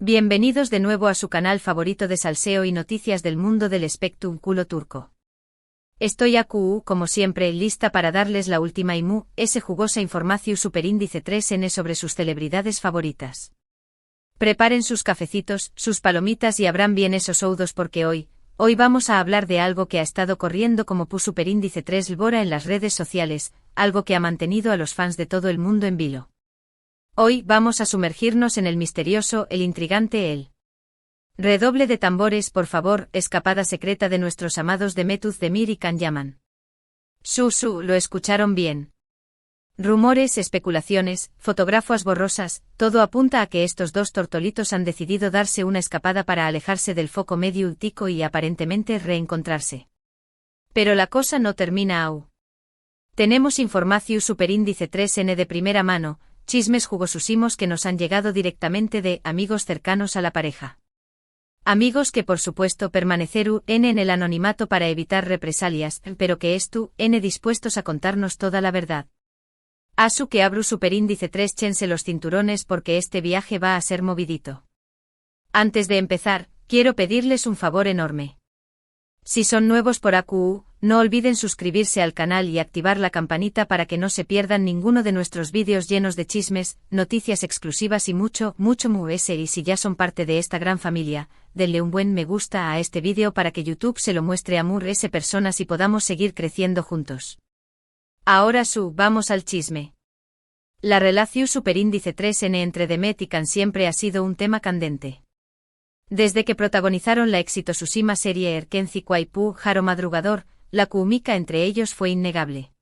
Bienvenidos de nuevo a su canal favorito de salseo y noticias del mundo del espectáculo turco. Estoy como siempre, lista para darles la última y jugosa información superíndice 3N sobre sus celebridades favoritas. Preparen sus cafecitos, sus palomitas y abran bien esos oídos porque hoy vamos a hablar de algo que ha estado corriendo como superíndice 3 Lbora en las redes sociales, algo que ha mantenido a los fans de todo el mundo en vilo. Hoy vamos a sumergirnos en el misterioso, el intrigante, redoble de tambores, por favor, escapada secreta de nuestros amados Demet Özdemir y Can Yaman. Lo escucharon bien. Rumores, especulaciones, fotografías borrosas, todo apunta a que estos dos tortolitos han decidido darse una escapada para alejarse del foco mediático y aparentemente reencontrarse. Pero la cosa no termina aún. Tenemos información superíndice 3N de primera mano, chismes jugosísimos que nos han llegado directamente de amigos cercanos a la pareja. Amigos que por supuesto permaneceron en el anonimato para evitar represalias, pero que dispuestos a contarnos toda la verdad. Asu que abru superíndice 3 chense los cinturones porque este viaje va a ser movidito. Antes de empezar, quiero pedirles un favor enorme. Si son nuevos por AQU, no olviden suscribirse al canal y activar la campanita para que no se pierdan ninguno de nuestros vídeos llenos de chismes, noticias exclusivas y mucho y si ya son parte de esta gran familia, denle un buen me gusta a este vídeo para que YouTube se lo muestre a personas y podamos seguir creciendo juntos. Ahora vamos al chisme. La relación superíndice 3N entre Demet y Can siempre ha sido un tema candente. Desde que protagonizaron la exitosísima serie Erkenci Kwaipu Jaro Madrugador, la química entre ellos fue innegable.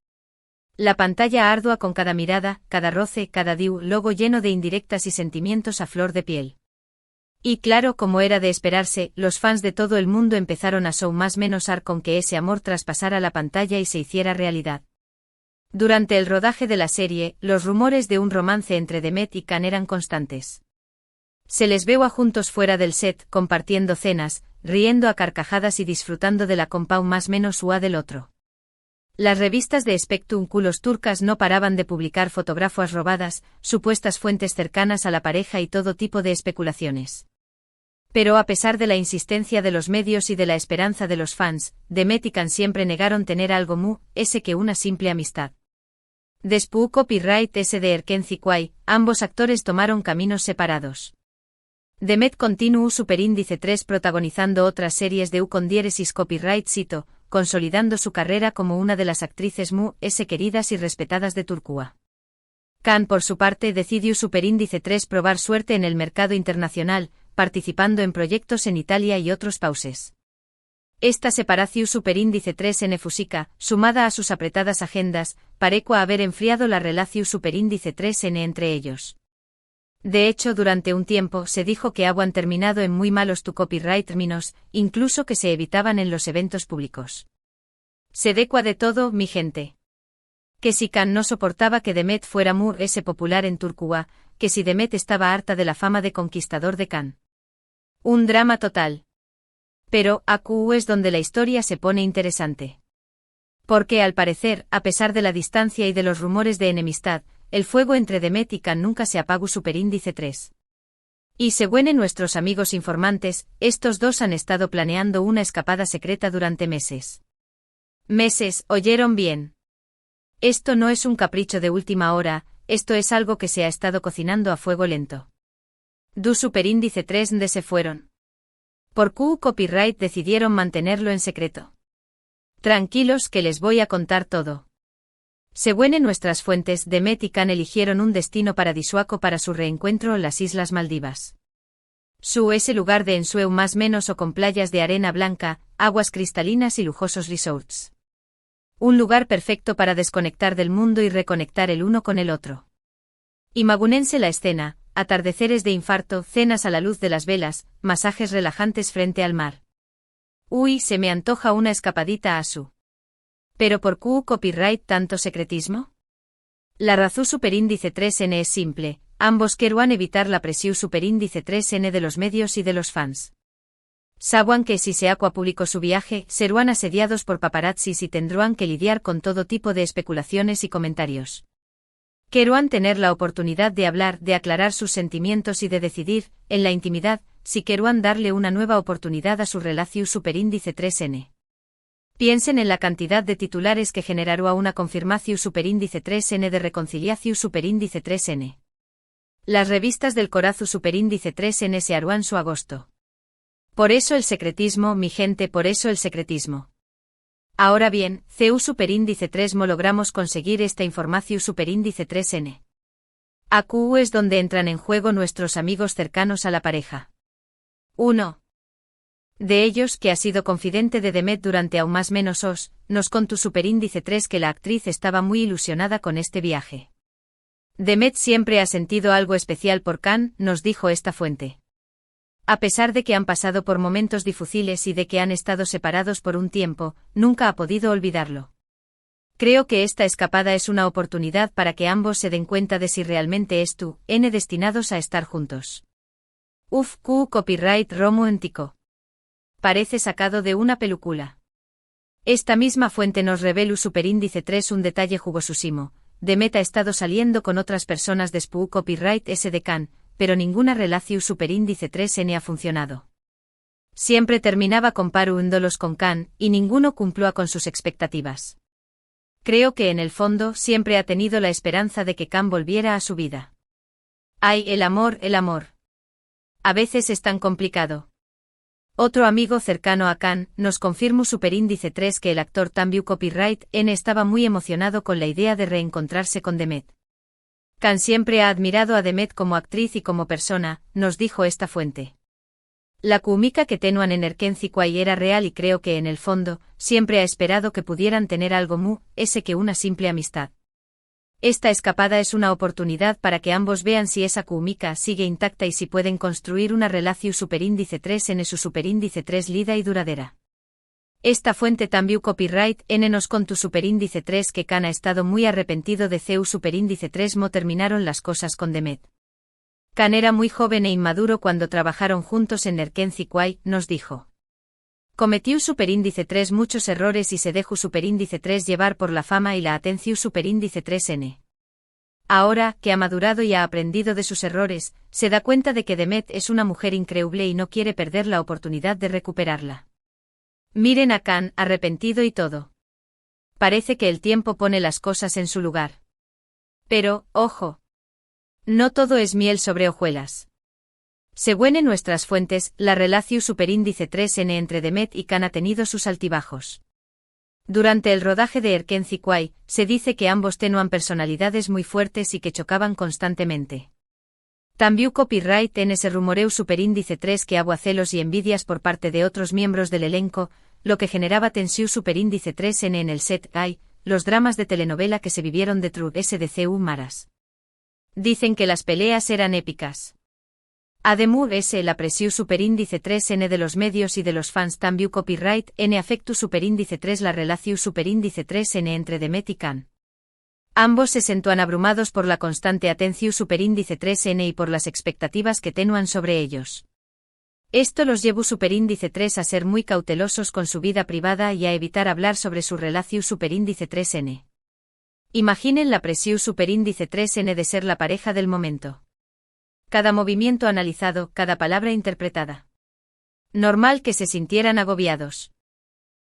La pantalla ardua con cada mirada, cada roce, cada diálogo lleno de indirectas y sentimientos a flor de piel. Y claro, como era de esperarse, los fans de todo el mundo empezaron a más menos con que ese amor traspasara la pantalla y se hiciera realidad. Durante el rodaje de la serie, los rumores de un romance entre Demet y Can eran constantes. Se les veo juntos fuera del set, compartiendo cenas, riendo a carcajadas y disfrutando de la compau más menos ua del otro. Las revistas de espectáculos turcas no paraban de publicar fotografías robadas, supuestas fuentes cercanas a la pareja y todo tipo de especulaciones. Pero a pesar de la insistencia de los medios y de la esperanza de los fans, Demet y Can siempre negaron tener algo que una simple amistad. Después copyright de Erkenci Kwai, ambos actores tomaron caminos separados. Demet continuó superíndice 3 protagonizando otras series de con diéresis copyright cito, consolidando su carrera como una de las actrices queridas y respetadas de Turquía. Can por su parte decidió superíndice 3 probar suerte en el mercado internacional, participando en proyectos en Italia y otros pauses. Esta separación superíndice 3 en Fusica, sumada a sus apretadas agendas, parecua haber enfriado la relación superíndice 3N entre ellos. De hecho, durante un tiempo se dijo que habían terminado en muy malos copyright términos, incluso que se evitaban en los eventos públicos. Se decua de todo, mi gente. Que si Can no soportaba que Demet fuera popular en Turquía, que si Demet estaba harta de la fama de conquistador de Can. Un drama total. Pero, AQU es donde la historia se pone interesante. Porque al parecer, a pesar de la distancia y de los rumores de enemistad, el fuego entre Demet y Can nunca se apagó superíndice 3. Y según nuestros amigos informantes, estos dos han estado planeando una escapada secreta durante meses. Meses, ¿oyeron bien? Esto no es un capricho de última hora, esto es algo que se ha estado cocinando a fuego lento. Superíndice 3 de se fueron. Por copyright decidieron mantenerlo en secreto. Tranquilos que les voy a contar todo. Según nuestras fuentes, Demet y Can eligieron un destino paradisíaco para su reencuentro en las Islas Maldivas. Ese lugar de ensueño más menos o con playas de arena blanca, aguas cristalinas y lujosos resorts. Un lugar perfecto para desconectar del mundo y reconectar el uno con el otro. Imagúnense la escena, atardeceres de infarto, cenas a la luz de las velas, masajes relajantes frente al mar. Se me antoja una escapadita a ¿Pero por qué copyright tanto secretismo? La razón superíndice 3N es simple, ambos querían evitar la presión superíndice 3N de los medios y de los fans. Saben que si se aqua publicó su viaje, serán asediados por paparazzis y tendrán que lidiar con todo tipo de especulaciones y comentarios. Querrán tener la oportunidad de hablar, de aclarar sus sentimientos y de decidir, en la intimidad, si querrán darle una nueva oportunidad a su relación superíndice 3n. Piensen en la cantidad de titulares que generará una confirmación superíndice 3n de reconciliación superíndice 3n. Las revistas del corazu superíndice 3n se harán su agosto. Por eso el secretismo, mi gente, por eso el secretismo. Ahora bien, CU superíndice 3 logramos conseguir esta información superíndice 3n. AQ es donde entran en juego nuestros amigos cercanos a la pareja. 1. De ellos, que ha sido confidente de Demet durante aún más menos nos contó superíndice 3 que la actriz estaba muy ilusionada con este viaje. Demet siempre ha sentido algo especial por Can, nos dijo esta fuente. A pesar de que han pasado por momentos difíciles y de que han estado separados por un tiempo, nunca ha podido olvidarlo. Creo que esta escapada es una oportunidad para que ambos se den cuenta de si realmente destinados a estar juntos. Copyright romántico. Parece sacado de una película. Esta misma fuente nos revela superíndice 3 un detalle jugosísimo. Demet ha estado saliendo con otras personas de copyright de Can, pero ninguna relación superíndice 3n ha funcionado. Siempre terminaba comparándolos con Can, y ninguno cumplió con sus expectativas. Creo que en el fondo siempre ha tenido la esperanza de que Can volviera a su vida. ¡Ay, el amor! A veces es tan complicado. Otro amigo cercano a Can nos confirmó superíndice 3 que el actor Tambiu Copyright N estaba muy emocionado con la idea de reencontrarse con Demet. Can siempre ha admirado a Demet como actriz y como persona, nos dijo esta fuente. La química que tenían en Erkenci-Kwai era real y creo que en el fondo, siempre ha esperado que pudieran tener algo que una simple amistad. Esta escapada es una oportunidad para que ambos vean si esa química sigue intacta y si pueden construir una relación superíndice 3 en su superíndice 3 lida y duradera. Esta fuente Tambiu Copyright N nos contó superíndice 3 que Can ha estado muy arrepentido de CU superíndice 3 terminaron las cosas con Demet. Can era muy joven e inmaduro cuando trabajaron juntos en Erkenci-Kwai, nos dijo. Cometió superíndice 3 muchos errores y se dejó superíndice 3 llevar por la fama y la atención superíndice 3n. Ahora, que ha madurado y ha aprendido de sus errores, se da cuenta de que Demet es una mujer increíble y no quiere perder la oportunidad de recuperarla. Miren a Can, arrepentido y todo. Parece que el tiempo pone las cosas en su lugar. Pero, ojo. No todo es miel sobre hojuelas. Según en nuestras fuentes, la relación superíndice 3n entre Demet y Can ha tenido sus altibajos. Durante el rodaje de Erkenci-Kwai, se dice que ambos tenían personalidades muy fuertes y que chocaban constantemente. También Copyright N se rumoreó superíndice 3 que había celos y envidias por parte de otros miembros del elenco, lo que generaba tensión superíndice 3n en el set los dramas de telenovela que se vivieron de True SDCU Maras. Dicen que las peleas eran épicas. Además la presión superíndice 3n de los medios y de los fans También Copyright N afectu superíndice 3 la relación superíndice 3n entre Demet y Can. Ambos se sentían abrumados por la constante atención superíndice 3n y por las expectativas que tenían sobre ellos. Esto los llevó superíndice 3 a ser muy cautelosos con su vida privada y a evitar hablar sobre su relación superíndice 3n. Imaginen la presión superíndice 3n de ser la pareja del momento. Cada movimiento analizado, cada palabra interpretada. Normal que se sintieran agobiados.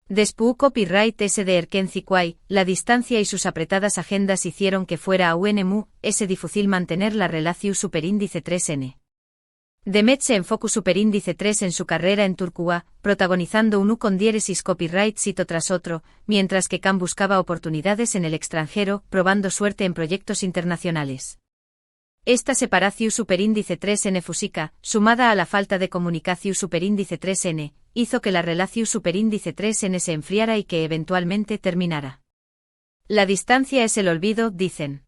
Después Copyright S de Erkenci-Kwai, la distancia y sus apretadas agendas hicieron que fuera aún difícil mantener la relación superíndice 3n. Demet se enfocó superíndice 3 en su carrera en Turquía, protagonizando uno con diéresis copyright sito tras otro, mientras que Can buscaba oportunidades en el extranjero, probando suerte en proyectos internacionales. Esta separación superíndice 3n fusica, sumada a la falta de comunicación superíndice 3n, hizo que la relación superíndice 3n se enfriara y que eventualmente terminara. La distancia es el olvido, dicen.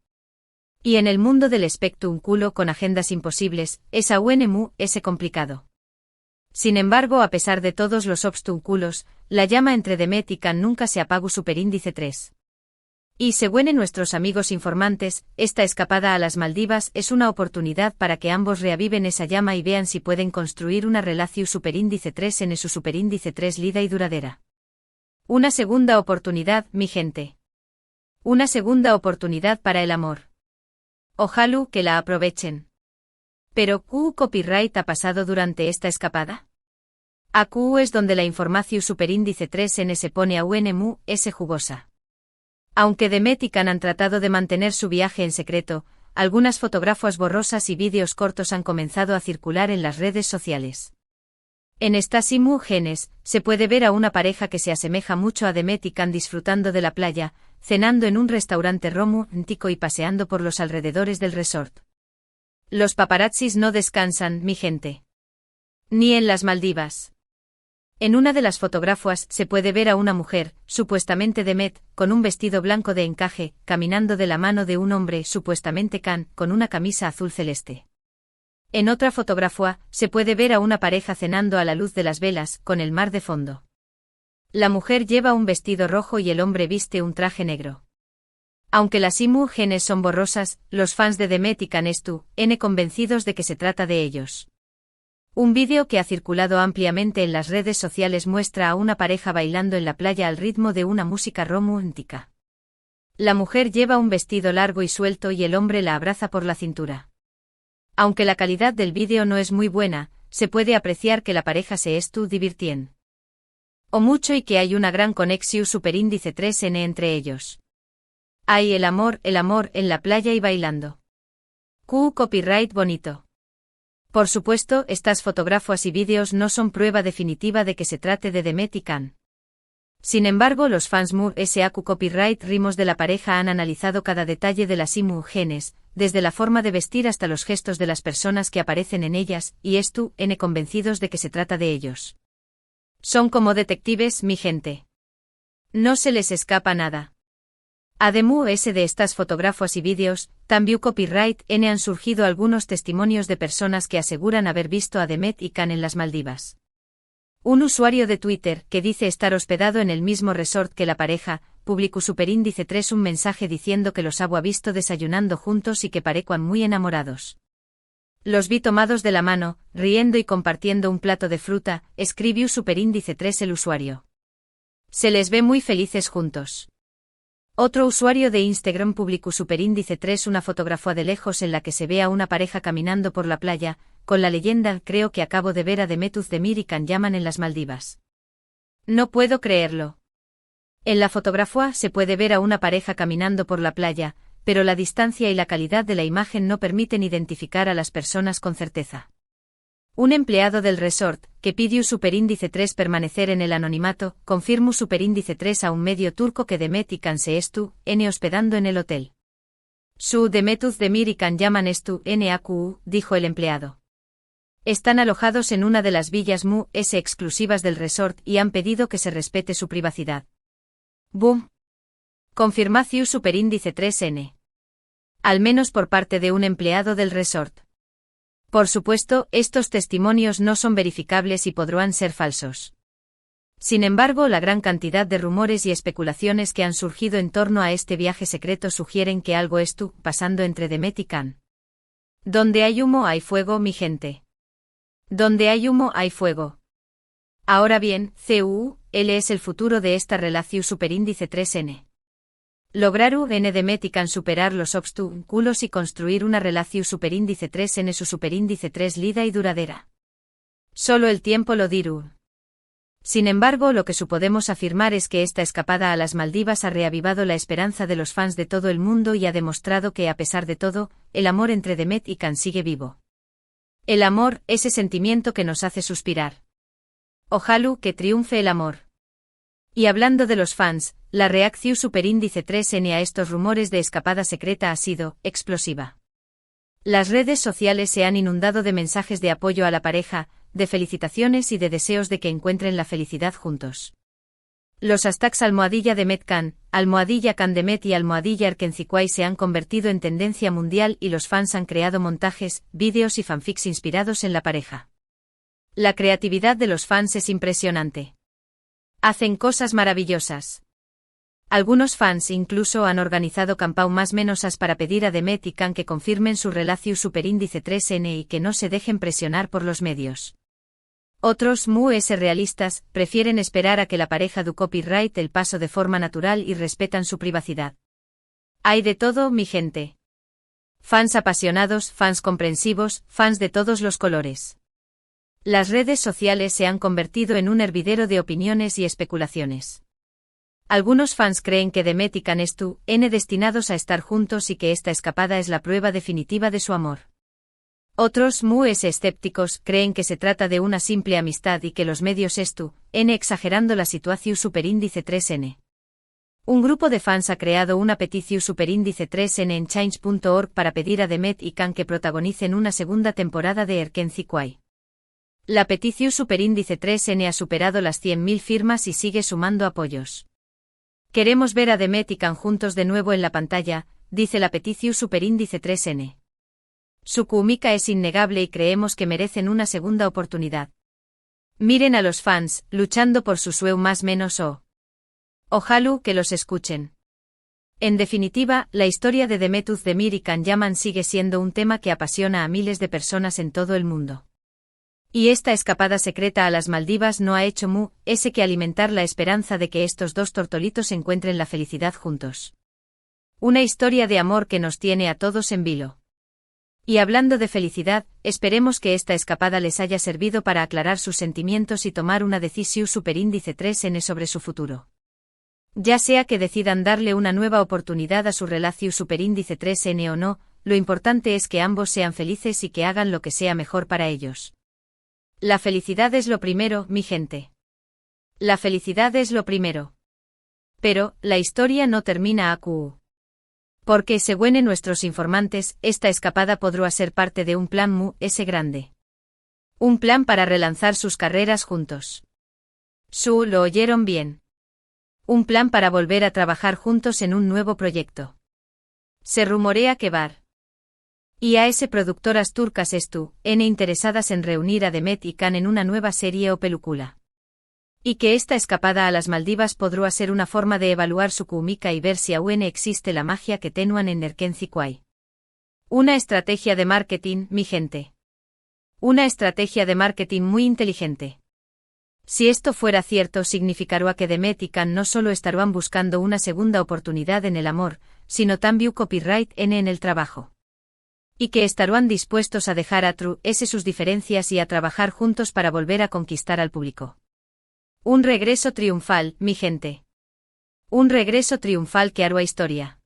Y en el mundo del espectro culo con agendas imposibles, es aún complicado. Sin embargo, a pesar de todos los obstáculos, la llama entre Demet y Can nunca se apagó superíndice 3. Y según nuestros amigos informantes, esta escapada a las Maldivas es una oportunidad para que ambos reaviven esa llama y vean si pueden construir una relación superíndice 3 en su superíndice 3 lida y duradera. Una segunda oportunidad, mi gente. Una segunda oportunidad para el amor. Ojalá que la aprovechen. Pero, ¿qué copyright ha pasado durante esta escapada? AQ es donde la información superíndice 3N se pone a UNMU, es jugosa. Aunque Demet y Can han tratado de mantener su viaje en secreto, algunas fotografías borrosas y vídeos cortos han comenzado a circular en las redes sociales. En estas imágenes, se puede ver a una pareja que se asemeja mucho a Demet y Can disfrutando de la playa, cenando en un restaurante romántico y paseando por los alrededores del resort. Los paparazzis no descansan, mi gente. Ni en las Maldivas. En una de las fotografías se puede ver a una mujer, supuestamente Demet, con un vestido blanco de encaje, caminando de la mano de un hombre, supuestamente Can, con una camisa azul celeste. En otra fotografía, se puede ver a una pareja cenando a la luz de las velas, con el mar de fondo. La mujer lleva un vestido rojo y el hombre viste un traje negro. Aunque las imágenes son borrosas, los fans de Demet y Can están convencidos de que se trata de ellos. Un vídeo que ha circulado ampliamente en las redes sociales muestra a una pareja bailando en la playa al ritmo de una música romántica. La mujer lleva un vestido largo y suelto y el hombre la abraza por la cintura. Aunque la calidad del vídeo no es muy buena, se puede apreciar que la pareja se divirtiendo o mucho y que hay una gran conexión superíndice 3N entre ellos. Hay el amor en la playa y bailando. Copyright bonito. Por supuesto, estas fotografías y vídeos no son prueba definitiva de que se trate de Demet y Can. Sin embargo, los fans MUSAQ Copyright rimos de la pareja han analizado cada detalle de las imágenes, desde la forma de vestir hasta los gestos de las personas que aparecen en ellas, y están convencidos de que se trata de ellos. Son como detectives, mi gente. No se les escapa nada. Además de estas fotografías y vídeos, también copyright N han surgido algunos testimonios de personas que aseguran haber visto a Demet y Can en las Maldivas. Un usuario de Twitter, que dice estar hospedado en el mismo resort que la pareja, publicó superíndice 3 un mensaje diciendo que los ha visto desayunando juntos y que parecían muy enamorados. Los vi tomados de la mano, riendo y compartiendo un plato de fruta, escribió superíndice 3 el usuario. Se les ve muy felices juntos. Otro usuario de Instagram publicó superíndice 3 una fotografía de lejos en la que se ve a una pareja caminando por la playa, con la leyenda creo que acabo de ver a Demet Özdemir y Can Yaman en las Maldivas. No puedo creerlo. En la fotografía se puede ver a una pareja caminando por la playa, pero la distancia y la calidad de la imagen no permiten identificar a las personas con certeza. Un empleado del resort, que pidió superíndice 3 permanecer en el anonimato, confirmó superíndice 3 a un medio turco que Demet y Can se estuvieron hospedando en el hotel. Su Demet Özdemir y Can Yaman NAQ, dijo el empleado. Están alojados en una de las villas exclusivas del resort y han pedido que se respete su privacidad. Boom. Confirmación superíndice 3N. Al menos por parte de un empleado del resort. Por supuesto, estos testimonios no son verificables y podrán ser falsos. Sin embargo, la gran cantidad de rumores y especulaciones que han surgido en torno a este viaje secreto sugieren que algo estuvo pasando entre Demet y Can. Donde hay humo hay fuego, mi gente. Donde hay humo hay fuego. Ahora bien, CUL es el futuro de esta relación superíndice 3N. Lograron Demet y Can superar los obstáculos y construir una relación superíndice 3N su superíndice 3 lida y duradera. Solo el tiempo lo dirá. Sin embargo, lo que podemos afirmar es que esta escapada a las Maldivas ha reavivado la esperanza de los fans de todo el mundo y ha demostrado que, a pesar de todo, el amor entre Demet y Can sigue vivo. El amor, ese sentimiento que nos hace suspirar. Ojalá que triunfe el amor. Y hablando de los fans, la reacción superíndice 3N a estos rumores de escapada secreta ha sido explosiva. Las redes sociales se han inundado de mensajes de apoyo a la pareja, de felicitaciones y de deseos de que encuentren la felicidad juntos. Los hashtags #Demet Can, #Can Demet y #Erkenzikwai se han convertido en tendencia mundial y los fans han creado montajes, vídeos y fanfics inspirados en la pareja. La creatividad de los fans es impresionante. Hacen cosas maravillosas. Algunos fans incluso han organizado campañas más menosas para pedir a Demet y Can que confirmen su relación superíndice 3N y que no se dejen presionar por los medios. Otros, realistas, prefieren esperar a que la pareja do copyright el paso de forma natural y respetan su privacidad. Hay de todo, mi gente. Fans apasionados, fans comprensivos, fans de todos los colores. Las redes sociales se han convertido en un hervidero de opiniones y especulaciones. Algunos fans creen que Demet y Can están destinados a estar juntos y que esta escapada es la prueba definitiva de su amor. Otros, muy escépticos, creen que se trata de una simple amistad y que los medios están exagerando la situación superíndice 3n. Un grupo de fans ha creado una petición superíndice 3n en change.org para pedir a Demet y Can que protagonicen una segunda temporada de Erkenci Kwai. La petición superíndice 3n ha superado las 100.000 firmas y sigue sumando apoyos. Queremos ver a Demet y Can juntos de nuevo en la pantalla, dice la petición superíndice 3n. Su química es innegable y creemos que merecen una segunda oportunidad. Miren a los fans, luchando por su sueño más menos o. Ojalá que los escuchen. En definitiva, la historia de Demet Özdemir y Can Yaman sigue siendo un tema que apasiona a miles de personas en todo el mundo. Y esta escapada secreta a las Maldivas no ha hecho que alimentar la esperanza de que estos dos tortolitos encuentren la felicidad juntos. Una historia de amor que nos tiene a todos en vilo. Y hablando de felicidad, esperemos que esta escapada les haya servido para aclarar sus sentimientos y tomar una decisión superíndice 3n sobre su futuro. Ya sea que decidan darle una nueva oportunidad a su relación superíndice 3n o no, lo importante es que ambos sean felices y que hagan lo que sea mejor para ellos. La felicidad es lo primero, mi gente. La felicidad es lo primero. Pero, la historia no termina aquí. Porque, según nuestros informantes, esta escapada podrá ser parte de un plan grande. Un plan para relanzar sus carreras juntos. Lo oyeron bien. Un plan para volver a trabajar juntos en un nuevo proyecto. Se rumorea que y productoras turcas están interesadas en reunir a Demet y Can en una nueva serie o película. Y que esta escapada a las Maldivas podrá ser una forma de evaluar su química y ver si aún existe la magia que tenuan en Erkenci Kwai. Una estrategia de marketing, mi gente. Una estrategia de marketing muy inteligente. Si esto fuera cierto, significaría que Demet y Can no solo estarán buscando una segunda oportunidad en el amor, sino también copyright en el trabajo. Y que estarán dispuestos a dejar sus diferencias y a trabajar juntos para volver a conquistar al público. Un regreso triunfal, mi gente. Un regreso triunfal que hará historia.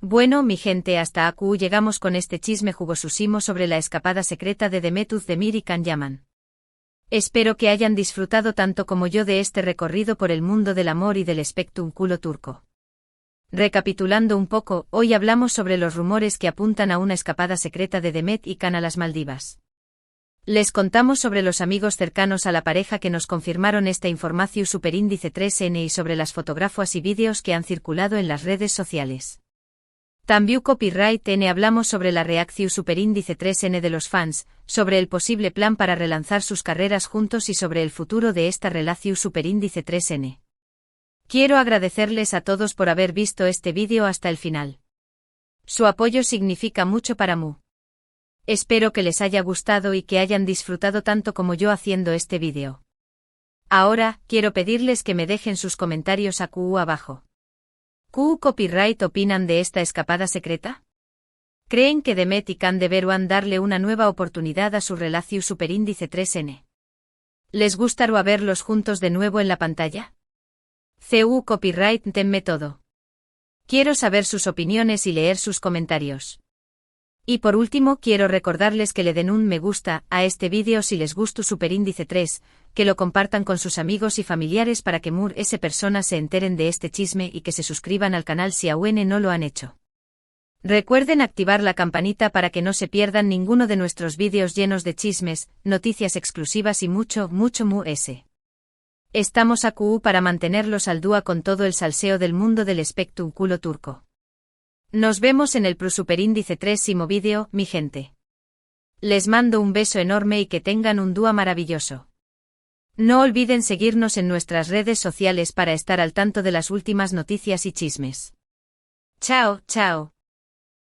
Bueno, mi gente, hasta aquí llegamos con este chisme jugosísimo sobre la escapada secreta de Demet Özdemir y Can Yaman. Espero que hayan disfrutado tanto como yo de este recorrido por el mundo del amor y del espectáculo turco. Recapitulando un poco, hoy hablamos sobre los rumores que apuntan a una escapada secreta de Demet y Can a las Maldivas. Les contamos sobre los amigos cercanos a la pareja que nos confirmaron esta información superíndice 3n y sobre las fotografías y vídeos que han circulado en las redes sociales. También copyright n hablamos sobre la reacción superíndice 3n de los fans, sobre el posible plan para relanzar sus carreras juntos y sobre el futuro de esta relación superíndice 3n. Quiero agradecerles a todos por haber visto este vídeo hasta el final. Su apoyo significa mucho para mí. Espero que les haya gustado y que hayan disfrutado tanto como yo haciendo este vídeo. Ahora, quiero pedirles que me dejen sus comentarios aquí abajo. ¿Qué copyright opinan de esta escapada secreta? ¿Creen que Demet y Can deberán darle una nueva oportunidad a su relación superíndice 3n? ¿Les gustaría verlos juntos de nuevo en la pantalla? Copyright denme todo. Quiero saber sus opiniones y leer sus comentarios. Y por último, quiero recordarles que le den un me gusta a este vídeo si les gustó superíndice 3, que lo compartan con sus amigos y familiares para que personas se enteren de este chisme y que se suscriban al canal si aún no lo han hecho. Recuerden activar la campanita para que no se pierdan ninguno de nuestros vídeos llenos de chismes, noticias exclusivas y mucho. Estamos aquí para mantenerlos al día con todo el salseo del mundo del espectáculo turco. Nos vemos en el superíndice 3º vídeo, mi gente. Les mando un beso enorme y que tengan un día maravilloso. No olviden seguirnos en nuestras redes sociales para estar al tanto de las últimas noticias y chismes. Chao, chao.